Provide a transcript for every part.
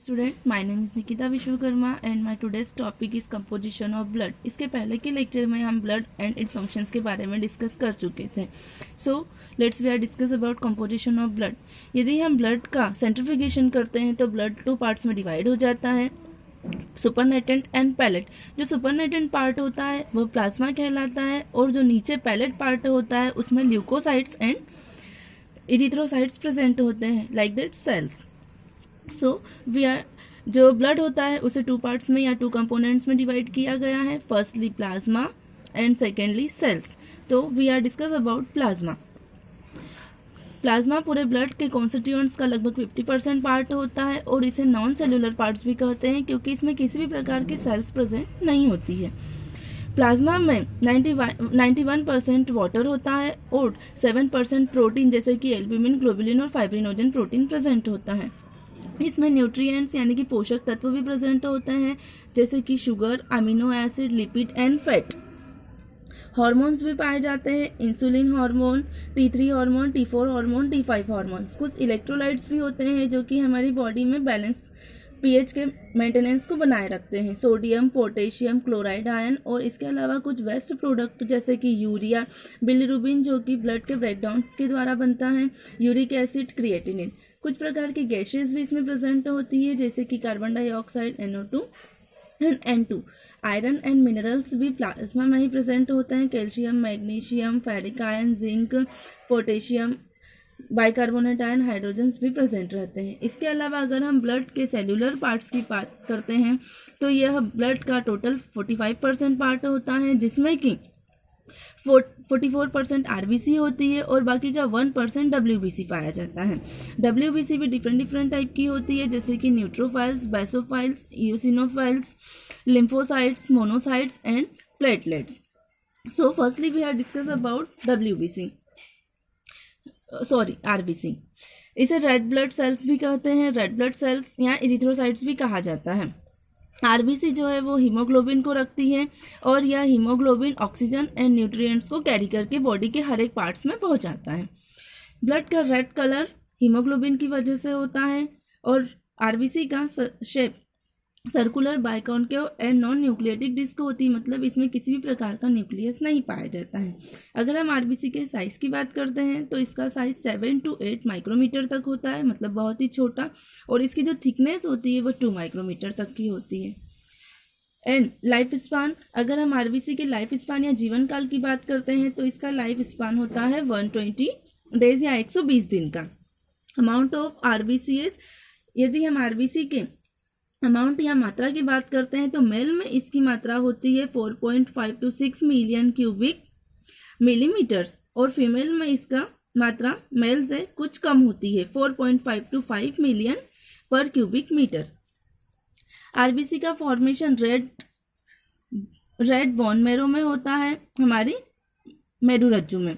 Student, my name is Nikita Vishwakarma and my today's topic is composition of blood. इसके पहले के lecture में हम ब्लड एंड इट्स फंक्शंस के बारे में डिस्कस कर चुके थे। So let's we are discuss about composition of blood. यदि हम ब्लड का सेंट्रीफ्यूगेशन करते हैं तो ब्लड 2 पार्ट्स में डिवाइड हो जाता है, सुपरनेटेंट एंड पैलेट। जो सुपरनेटेंट पार्ट होता है वह प्लाज्मा कहलाता है और जो नीचे पैलेट पार्ट होता है उसमें ल्यूकोसाइट्स एंड इरिथ्रोसाइट्स प्रेजेंट होते हैं, लाइक दैट सेल्स। सो जो ब्लड होता है उसे 2 पार्ट्स में या 2 कंपोनेंट्स में डिवाइड किया गया है, firstly plasma and secondly cells. तो we are discuss about plasma. Plasma पूरे ब्लड के कॉन्स्टिट्यूएंट्स का लगभग 50% पार्ट होता है और इसे नॉन सेलुलर पार्ट्स भी कहते हैं क्योंकि इसमें किसी भी प्रकार की सेल्स प्रेजेंट नहीं होती है। प्लाज्मा में 91% वाटर होता है और 7% प्रोटीन जैसे कि एल्ब्यूमिन, ग्लोबुलिन और फाइब्रिनोजन प्रोटीन प्रेजेंट होता है। इसमें न्यूट्रिएंट्स यानी कि पोषक तत्व भी प्रेजेंट होते हैं जैसे कि sugar, amino acid, lipid and fat. Hormones भी पाए जाते हैं, insulin hormone, T3 hormone, T4 hormone, T5 hormones. कुछ इलेक्ट्रोलाइट्स भी होते हैं जो कि हमारी बॉडी में बैलेंस पीएच के मेंटेनेंस को बनाए रखते हैं, सोडियम, पोटेशियम, क्लोराइड, आयन। और इसके अलावा कुछ वेस्ट प्रोडक्ट जैसे कि यूरिया, बिलिरुबिन जो कि ब्लड के ब्रेकडाउन के द्वारा बनता है, यूरिक एसिड, क्रिएटिनिन। कुछ प्रकार की गैसेस भी इसमें प्रेजेंट होती है जैसे कि carbon dioxide, NO2 and N2। Iron and minerals भी प्लाज्मा में ही प्रेजेंट होते हैं, calcium, magnesium, ferric ion, zinc, potassium, bicarbonate ion, hydrogens भी प्रेजेंट रहते हैं। इसके अलावा अगर हम ब्लड के सेलुलर पार्ट्स की बात करते हैं तो यह ब्लड का टोटल 45% पार्ट होता है जिसमें कि 44% RBC होती है और बाकी का 1% WBC पाया जाता है। WBC भी डिफरेंट टाइप की होती है जैसे कि neutrophils, basophils, eosinophils, lymphocytes, monocytes and platelets. So firstly we are discuss about RBC। इसे रेड ब्लड सेल्स भी कहते हैं, रेड ब्लड सेल्स या इरिथ्रोसाइट्स भी कहा जाता है। RBC जो है वो हीमोग्लोबिन को रखती है और यह हीमोग्लोबिन ऑक्सीजन एंड न्यूट्रिएंट्स को कैरी करके बॉडी के हर एक पार्ट्स में पहुंचाता है। ब्लड का रेड कलर हीमोग्लोबिन की वजह से होता है और RBC का shape circular, biconcave and non nucleotic disc होती है, मतलब इसमें किसी भी प्रकार का न्यूक्लियस नहीं पाया जाता है। अगर हम RBC के साइज़ की बात करते हैं तो इसका साइज़ 7 to 8 माइक्रोमीटर तक होता है, मतलब बहुत ही छोटा, और इसकी जो थिकनेस होती है वो 2 माइक्रोमीटर तक की होती है। एंड लाइफ स्पान, अगर हम RBC के लाइफ स्पान या जीवन काल की बात करते हैं तो इसका लाइफ स्पान होता है 120 डेज या 120 दिन का। अमाउंट ऑफ RBCs, यदि हम RBC के अमाउंट या मात्रा की बात करते हैं तो मेल में इसकी मात्रा होती है 4.5 to 6 मिलियन क्यूबिक मिलीमीटर्स और फीमेल में इसका मात्रा मेल से कुछ कम होती है, 4.5 to 5 मिलियन पर क्यूबिक मीटर। RBC का फॉर्मेशन रेड बोन मेरो में होता है, हमारी मेरुरज्जु में,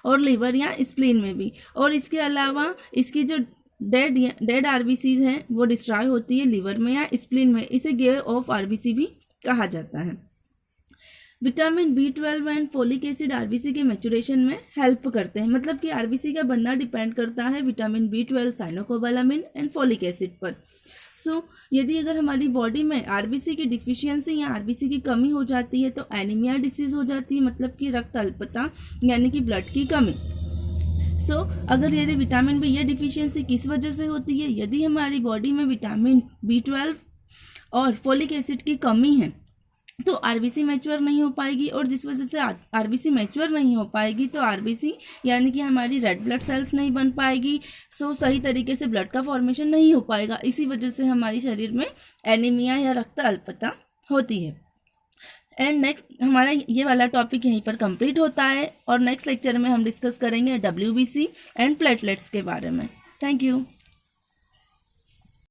और लिवर या स्प्लीन में भी। और इसके अलावा इसकी जो डेड RBCs हैं वो डिस्ट्रॉय होती है लिवर में या स्प्लीन में, इसे गेयर ऑफ RBC भी कहा जाता है। Vitamin B12 and folic acid RBC के मैचुरेशन में हेल्प करते हैं, मतलब कि RBC का बनना डिपेंड करता है vitamin B12, cyanocobalamin and folic acid पर। सो यदि अगर हमारी बॉडी में RBC की डिफिशियंसी या RBC की कमी हो जाती है तो एनीमिया डिसीज हो जाती है, मतलब कि रक्त अल्पता यानी कि ब्लड की कमी। अगर यदि विटामिन B ये डिफिशियंसी किस वजह से होती है, यदि हमारी बॉडी में विटामिन B12 और फोलिक एसिड की कमी है तो RBC मैच्योर नहीं हो पाएगी, और जिस वजह से RBC मैच्योर नहीं हो पाएगी तो RBC यानी कि हमारी रेड ब्लड सेल्स नहीं बन पाएगी। सही तरीके से ब्लड का फॉर्मेशन नहीं हो पाएगा, इसी वजह से हमारी शरीर में एनीमिया या रक्त अल्पता होती है। एंड नेक्स्ट हमारा ये वाला टॉपिक यहीं पर कंप्लीट होता है और नेक्स्ट लेक्चर में हम डिस्कस करेंगे WBC एंड प्लेटलेट्स के बारे में। Thank you.